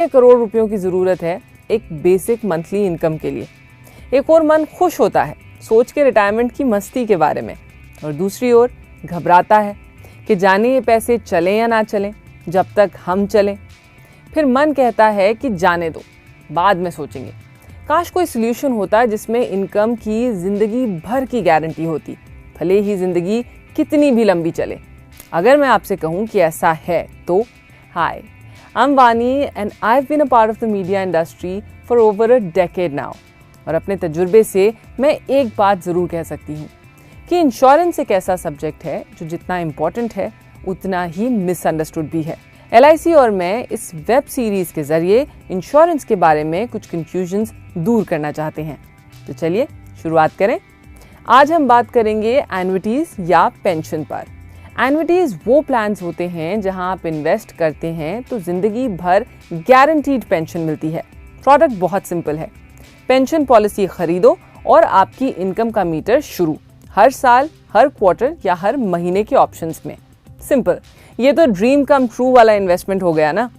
करोड़ रुपयों की ज़रूरत है एक बेसिक मंथली इनकम के लिए। एक और मन खुश होता है सोच के रिटायरमेंट की मस्ती के बारे में, और दूसरी ओर घबराता है कि जाने ये पैसे चलें या ना चलें, जब तक हम चलें। फिर मन कहता है कि जाने दो, बाद में सोचेंगे। काश कोई सोल्यूशन होता जिसमें इनकम की ज़िंदगी भर की गारंटी होती, भले ही ज़िंदगी कितनी भी लंबी चले। अगर मैं आपसे कहूँ कि ऐसा है तो हाय, I'm Vani and I've been a part of the media industry for over a decade now. और अपने तजुर्बे से मैं एक बात ज़रूर कह सकती हूँ कि इंश्योरेंस एक ऐसा सब्जेक्ट है जो जितना इम्पॉर्टेंट है उतना ही मिसअंडरस्टूड भी है। LIC और मैं इस वेब सीरीज़ के ज़रिए इंश्योरेंस के बारे में कुछ कंफ्यूजन्स दूर करना चाहते हैं। तो चलिए शुरुआत करें। आज हम बात करेंगे एन्युइटीज़ या पेंशन पर। एन्युइटीज़ वो प्लान्स होते हैं जहां आप इन्वेस्ट करते हैं तो ज़िंदगी भर गारंटीड पेंशन मिलती है। प्रोडक्ट बहुत सिंपल है, पेंशन पॉलिसी खरीदो और आपकी इनकम का मीटर शुरू, हर साल, हर क्वार्टर या हर महीने के ऑप्शंस में। सिंपल, ये तो ड्रीम कम ट्रू वाला इन्वेस्टमेंट हो गया ना।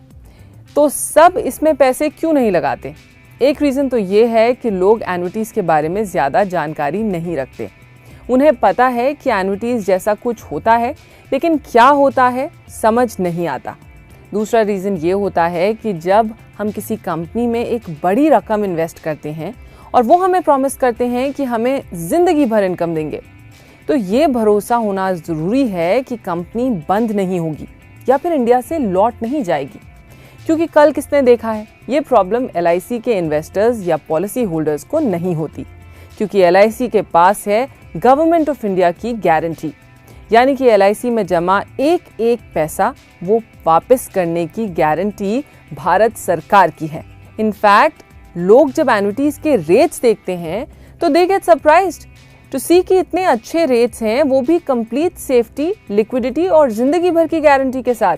तो सब इसमें पैसे क्यों नहीं लगाते? एक रीज़न तो ये है कि लोग एन्युइटीज़ के बारे में ज़्यादा जानकारी नहीं रखते। उन्हें पता है कि एन्युइटीज़ जैसा कुछ होता है, लेकिन क्या होता है समझ नहीं आता। दूसरा रीज़न ये होता है कि जब हम किसी कंपनी में एक बड़ी रकम इन्वेस्ट करते हैं और वो हमें प्रॉमिस करते हैं कि हमें ज़िंदगी भर इनकम देंगे, तो ये भरोसा होना ज़रूरी है कि कंपनी बंद नहीं होगी या फिर इंडिया से लौट नहीं जाएगी। क्योंकि कल किसने देखा है, ये प्रॉब्लम LIC के इन्वेस्टर्स या पॉलिसी होल्डर्स को नहीं होती, क्योंकि LIC के पास है गवर्नमेंट ऑफ इंडिया की गारंटी, यानी कि LIC में जमा एक एक पैसा वो वापस करने की गारंटी भारत सरकार की है। इनफैक्ट लोग जब एन्युइटीज़ के रेट्स देखते हैं तो दे गेट सरप्राइज्ड टू सी कि इतने अच्छे रेट्स हैं, वो भी कंप्लीट सेफ्टी, लिक्विडिटी और जिंदगी भर की गारंटी के साथ।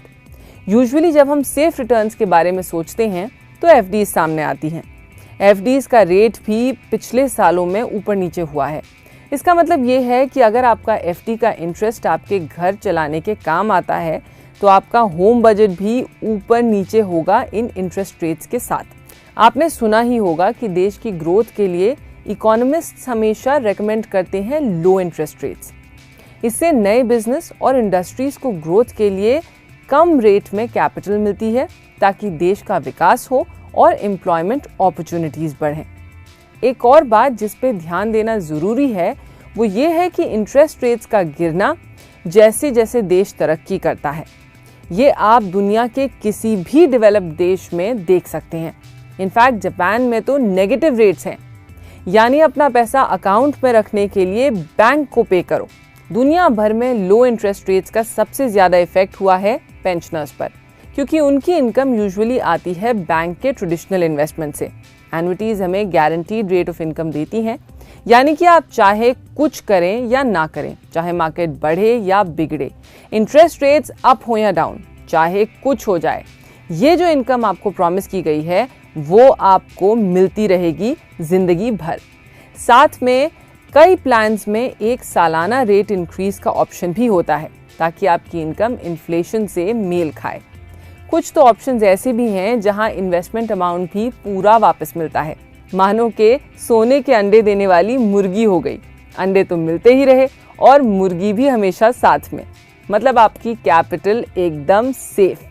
यूजुअली जब हम सेफ रिटर्न्स के बारे में सोचते हैं तो FDs सामने आती हैं। FDs का रेट भी पिछले सालों में ऊपर नीचे हुआ है। इसका मतलब ये है कि अगर आपका FD का इंटरेस्ट आपके घर चलाने के काम आता है तो आपका होम बजट भी ऊपर नीचे होगा इन इंटरेस्ट रेट्स के साथ। आपने सुना ही होगा कि देश की ग्रोथ के लिए इकोनॉमिस्ट्स हमेशा रेकमेंड करते हैं लो इंटरेस्ट रेट्स। इससे नए बिजनेस और इंडस्ट्रीज को ग्रोथ के लिए कम रेट में कैपिटल मिलती है ताकि देश का विकास हो और एम्प्लॉयमेंट अपॉर्चुनिटीज़ बढ़ें। एक और बात जिस पे ध्यान देना ज़रूरी है वो ये है कि इंटरेस्ट रेट्स का गिरना जैसे जैसे देश तरक्की करता है, ये आप दुनिया के किसी भी डेवलप्ड देश में देख सकते हैं। इनफैक्ट जापान में तो नेगेटिव रेट्स हैं, यानी अपना पैसा अकाउंट में रखने के लिए बैंक को पे करो। दुनिया भर में लो इंटरेस्ट रेट्स का सबसे ज़्यादा इफेक्ट हुआ है पेंशनर्स पर, क्योंकि उनकी इनकम यूजुअली आती है बैंक के ट्रेडिशनल इन्वेस्टमेंट से। एन्युइटीज़ हमें गारंटीड रेट ऑफ इनकम देती हैं, यानी कि आप चाहे कुछ करें या ना करें, चाहे मार्केट बढ़े या बिगड़े, इंटरेस्ट रेट्स अप हो या डाउन, चाहे कुछ हो जाए, ये जो इनकम आपको प्रॉमिस की गई है वो आपको मिलती रहेगी जिंदगी भर। साथ में कई प्लान्स में एक सालाना रेट इंक्रीज का ऑप्शन भी होता है ताकि आपकी इनकम इन्फ्लेशन से मेल खाए। कुछ तो ऑप्शंस ऐसे भी हैं जहां इन्वेस्टमेंट अमाउंट भी पूरा वापस मिलता है, मानो के सोने के अंडे देने वाली मुर्गी हो गई। अंडे तो मिलते ही रहे और मुर्गी भी हमेशा साथ में, मतलब आपकी कैपिटल एकदम सेफ।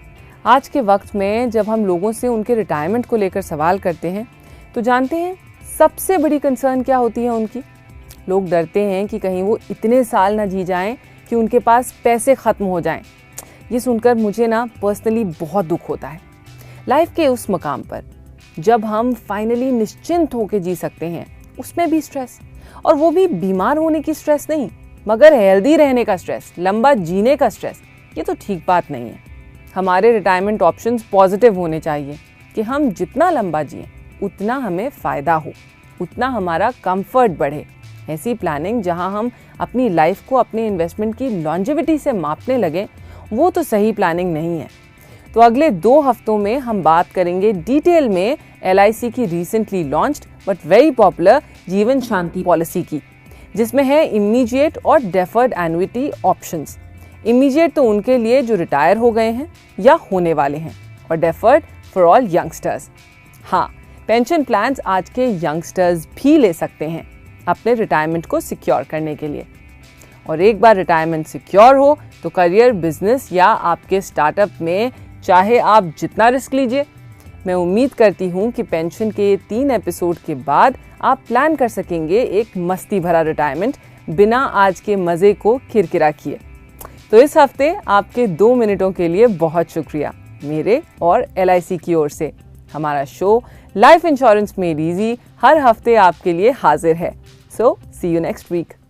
आज के वक्त में जब हम लोगों से उनके रिटायरमेंट को लेकर सवाल करते हैं तो जानते हैं सबसे बड़ी कंसर्न क्या होती है उनकी? लोग डरते हैं कि कहीं वो इतने साल ना जी जाएं कि उनके पास पैसे ख़त्म हो जाएं। ये सुनकर मुझे ना पर्सनली बहुत दुख होता है। लाइफ के उस मकाम पर जब हम फाइनली निश्चिंत होकर जी सकते हैं, उसमें भी स्ट्रेस, और वो भी बीमार होने की स्ट्रेस नहीं, मगर हेल्दी रहने का स्ट्रेस, लंबा जीने का स्ट्रेस, ये तो ठीक बात नहीं है। हमारे रिटायरमेंट ऑप्शंस पॉजिटिव होने चाहिए कि हम जितना लंबा जिए उतना हमें फ़ायदा हो, उतना हमारा कंफर्ट बढ़े। ऐसी प्लानिंग जहां हम अपनी लाइफ को अपने इन्वेस्टमेंट की लॉन्जेविटी से मापने लगें, वो तो सही प्लानिंग नहीं है। तो अगले 2 हफ्तों में हम बात करेंगे डिटेल में LIC की recently launched but very popular जीवन शांति पॉलिसी की, जिसमें है इमीडिएट और डेफर्ड एन्युइटी ऑप्शंस। इमीडिएट तो उनके लिए जो रिटायर हो गए हैं या होने वाले हैं, और डेफर्ड फॉर ऑल यंगस्टर्स। हाँ, पेंशन प्लान्स आज के यंगस्टर्स भी ले सकते हैं अपने रिटायरमेंट को सिक्योर करने के लिए। और एक बार रिटायरमेंट सिक्योर हो तो करियर, बिजनेस या आपके स्टार्टअप में चाहे आप जितना रिस्क लीजिए, मैं उम्मीद करती हूँ कि पेंशन के 3 एपिसोड के बाद आप प्लान कर सकेंगे एक मस्ती भरा रिटायरमेंट बिना आज के मज़े को किरकिरा किए। तो इस हफ्ते आपके 2 मिनटों के लिए बहुत शुक्रिया मेरे और LIC की ओर से। हमारा show life insurance made easy हर हफ्ते आपके लिए हाजिर है। So see you next week.